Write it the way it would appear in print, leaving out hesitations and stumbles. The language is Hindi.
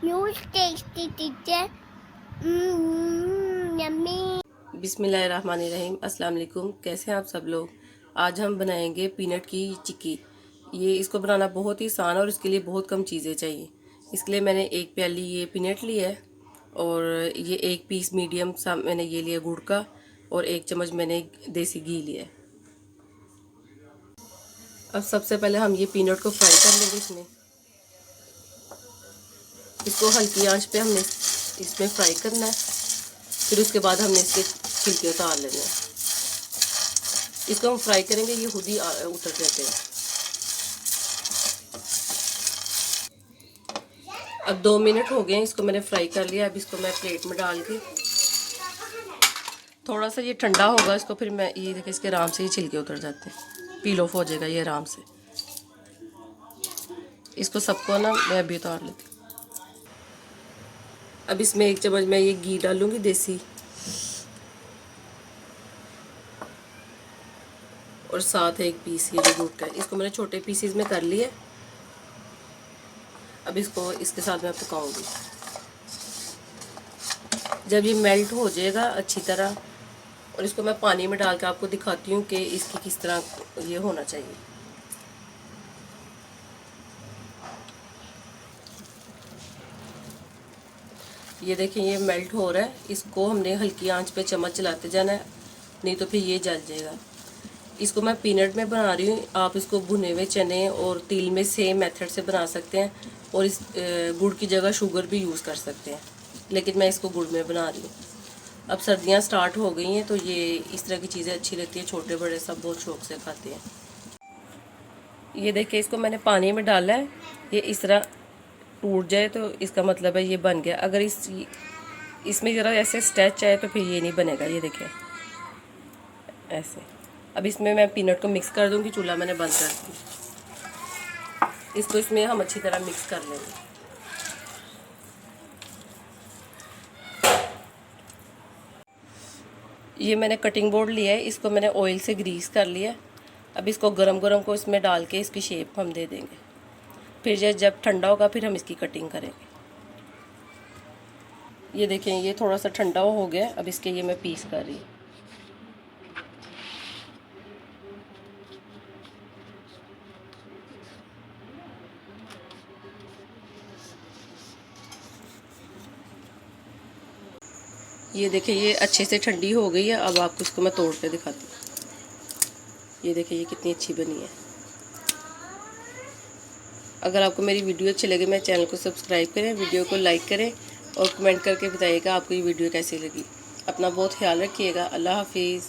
Huge tasty teacher. Yummy. बिस्मिल्लाहिर्रहमानिर्रहीम। अस्सलाम वालेकुम। कैसे हैं आप सब लोग। आज हम बनाएंगे पीनट की चिक्की। इसको बनाना बहुत ही आसान और इसके लिए बहुत कम चीज़ें चाहिए। इसके लिए मैंने एक प्याली ये पीनट ली है और ये एक पीस मीडियम सा मैंने ये लिया गुड़ का और एक चम्मच मैंने देसी घी लिया है। अब सबसे पहले हम ये पीनट को फ्राई कर लेंगे। इसको हल्की आंच पे हमने इसमें फ्राई करना है। फिर उसके बाद हमने इसके छिलके उतार लेने हैं। इसको हम फ्राई करेंगे, ये खुद ही उतर जाते हैं। अब 2 मिनट हो गए हैं, इसको मैंने फ्राई कर लिया। अब इसको मैं प्लेट में डाल के थोड़ा सा ये ठंडा होगा इसको, फिर मैं ये देखिए इसके आराम से ये छिलके उतर जाते हैं, पील ऑफ हो जाएगा ये आराम से। इसको सबको ना मैं अभी उतार लेती हूँ। अब इसमें 1 चम्मच मैं ये घी डालूंगी देसी, और साथ एक पीस ये जो गुड़ का है, इसको मैंने छोटे पीसीज में कर लिया। अब इसको इसके साथ मैं पकाऊंगी। जब ये मेल्ट हो जाएगा अच्छी तरह, और इसको मैं पानी में डाल के आपको दिखाती हूँ कि इसकी किस तरह ये होना चाहिए। ये देखें ये मेल्ट हो रहा है। इसको हमने हल्की आंच पे चम्मच चलाते जाना है, नहीं तो फिर ये जल जाएगा। इसको मैं पीनट में बना रही हूँ, आप इसको भुने हुए चने और तिल में सेम मेथड से बना सकते हैं, और इस गुड़ की जगह शुगर भी यूज़ कर सकते हैं, लेकिन मैं इसको गुड़ में बना रही हूँ। अब सर्दियाँ स्टार्ट हो गई हैं तो ये इस तरह की चीज़ें अच्छी लगती हैं, छोटे बड़े सब बहुत शौक से खाते हैं। ये देखिए इसको मैंने पानी में डाला है, ये इस तरह टूट जाए तो इसका मतलब है ये बन गया। अगर इसमें ज़रा ऐसे स्ट्रेच आए तो फिर ये नहीं बनेगा। ये देखिए ऐसे। अब इसमें मैं पीनट को मिक्स कर दूंगी, चूल्हा मैंने बंद कर दिया। इसको इसमें हम अच्छी तरह मिक्स कर लेंगे। ये मैंने कटिंग बोर्ड लिया है, इसको मैंने ऑयल से ग्रीस कर लिया। अब इसको गरम गरम को इसमें डाल के इसकी शेप हम दे देंगे। फिर जब ठंडा होगा फिर हम इसकी कटिंग करेंगे। ये देखें ये थोड़ा सा ठंडा हो गया। अब इसके ये मैं पीस कर रही हूँ। ये देखिए ये अच्छे से ठंडी हो गई है। अब आपको इसको मैं तोड़ के दिखाती हूँ। ये देखिए ये कितनी अच्छी बनी है। अगर आपको मेरी वीडियो अच्छी लगे मेरे चैनल को सब्सक्राइब करें, वीडियो को लाइक करें और कमेंट करके बताइएगा आपको ये वीडियो कैसी लगी। अपना बहुत ख्याल रखिएगा। अल्लाह हाफिज़।